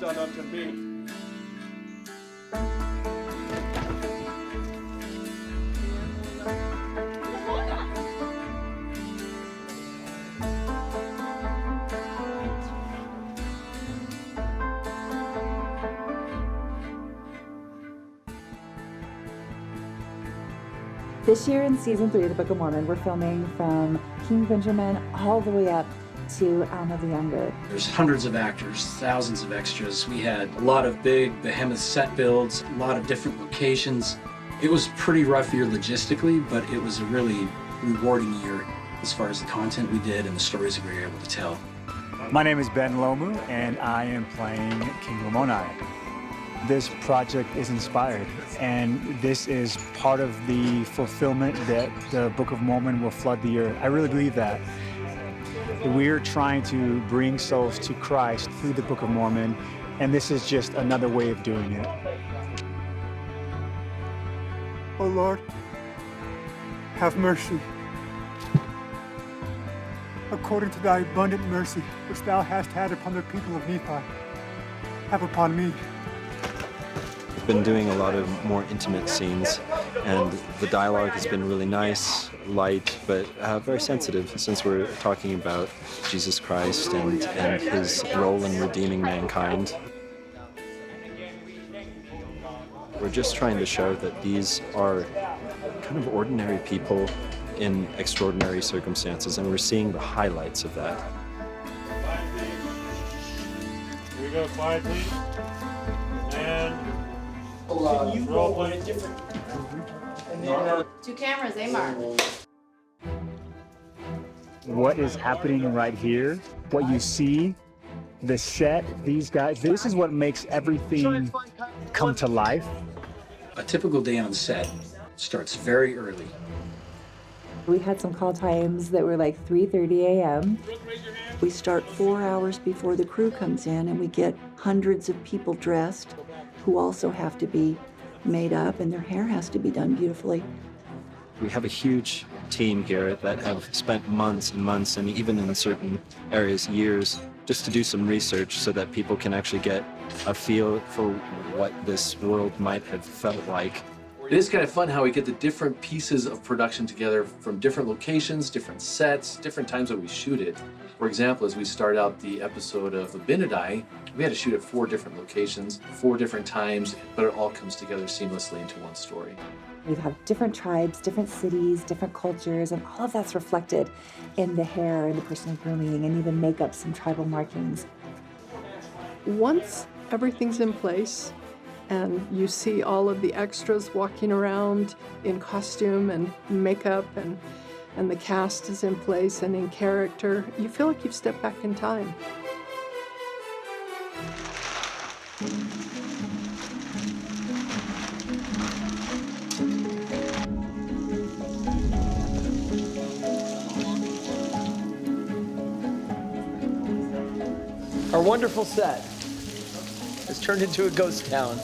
turned out to be. This year in Season 3 of the Book of Mormon, we're filming from King Benjamin all the way up to Alma the Younger. There's hundreds of actors, thousands of extras. We had a lot of big behemoth set builds, a lot of different locations. It was a pretty rough year logistically, but it was a really rewarding year as far as the content we did and the stories that we were able to tell. My name is Ben Lomu, and I am playing King Lamoni. This project is inspired, and this is part of the fulfillment that the Book of Mormon will flood the earth. I really believe that. We're trying to bring souls to Christ through the Book of Mormon, and this is just another way of doing it. O Lord, have mercy. According to thy abundant mercy, which thou hast had upon the people of Nephi, have upon me. We've been doing a lot of more intimate scenes, and the dialogue has been really nice, light, but very sensitive, since we're talking about Jesus Christ and his role in redeeming mankind. We're just trying to show that these are kind of ordinary people in extraordinary circumstances, and we're seeing the highlights of that. Here we go, quiet please. And Can you roll on a different? And then, Two cameras, Amar. What is happening right here, what you see, the set, these guys, this is what makes everything come to life. A typical day on set starts very early. We had some call times that were like 3:30 a.m. We start 4 hours before the crew comes in, and we get hundreds of people dressed who also have to be made up, and their hair has to be done beautifully. We have a huge team here that have spent months and months, and even in certain areas, years, just to do some research so that people can actually get a feel for what this world might have felt like. It is kind of fun how we get the different pieces of production together from different locations, different sets, different times that we shoot it. For example, as we start out the episode of Abinadi, we had to shoot at 4 different locations, 4 different times, but it all comes together seamlessly into one story. We have different tribes, different cities, different cultures, and all of that's reflected in the hair and the personal grooming and even makeup, some tribal markings. Once everything's in place and you see all of the extras walking around in costume and makeup and the cast is in place and in character, you feel like you've stepped back in time. our wonderful set has turned into a ghost town.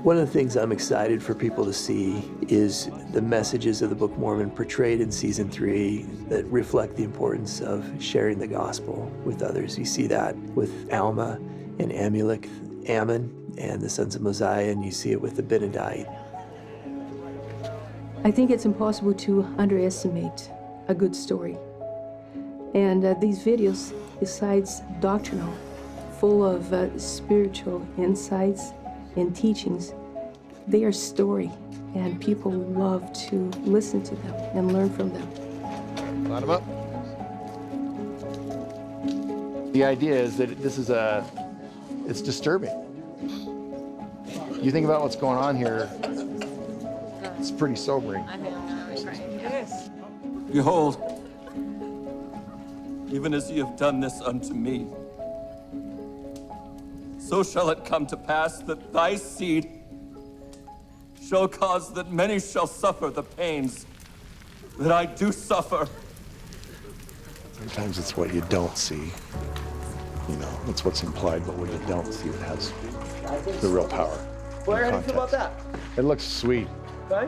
One of the things I'm excited for people to see is the messages of the Book of Mormon portrayed in Season 3 that reflect the importance of sharing the gospel with others. You see that with Alma and Amulek, Ammon, and the sons of Mosiah, and you see it with the Benadite. I think it's impossible to underestimate a good story. And these videos, besides doctrinal, full of spiritual insights and teachings, they are story, and people love to listen to them and learn from them. Line them up. The idea is that it's disturbing. You think about what's going on here, it's pretty sobering. Yes. Behold, even as you have done this unto me, so shall it come to pass that thy seed shall cause that many shall suffer the pains that I do suffer. Sometimes it's what you don't see. You know, that's what's implied, but what you don't see, it has the real power. Blair, how do you feel about that? It looks sweet. Okay.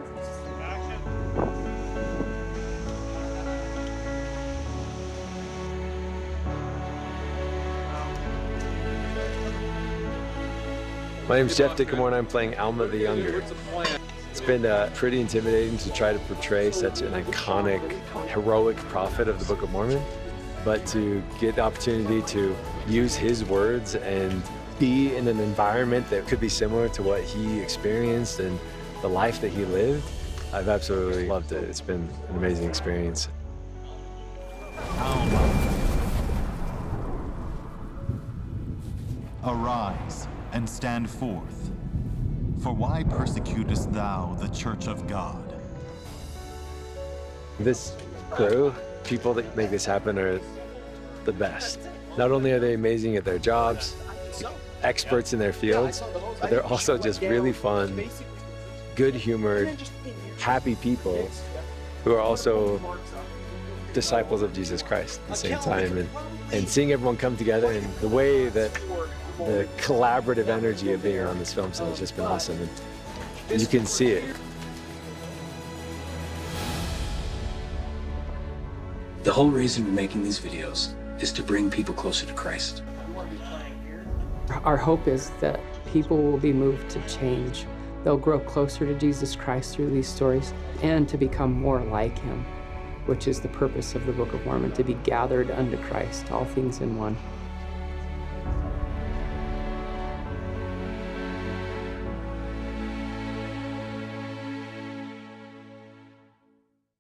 My name's Jeff Dickamore, and I'm playing Alma the Younger. It's been pretty intimidating to try to portray such an iconic, heroic prophet of the Book of Mormon, but to get the opportunity to use his words and be in an environment that could be similar to what he experienced and the life that he lived, I've absolutely loved it. It's been an amazing experience. Arise and stand forth. For why persecutest thou the church of God? This crew, people that make this happen, are the best. Not only are they amazing at their jobs, experts in their fields, but they're also just really fun, good-humored, happy people who are also disciples of Jesus Christ at the same time. And seeing everyone come together and the way that the collaborative energy of being on this film set has just been awesome. And you can see it. The whole reason we're making these videos is to bring people closer to Christ. Our hope is that people will be moved to change. They'll grow closer to Jesus Christ through these stories and to become more like him, which is the purpose of the Book of Mormon, to be gathered unto Christ, all things in one.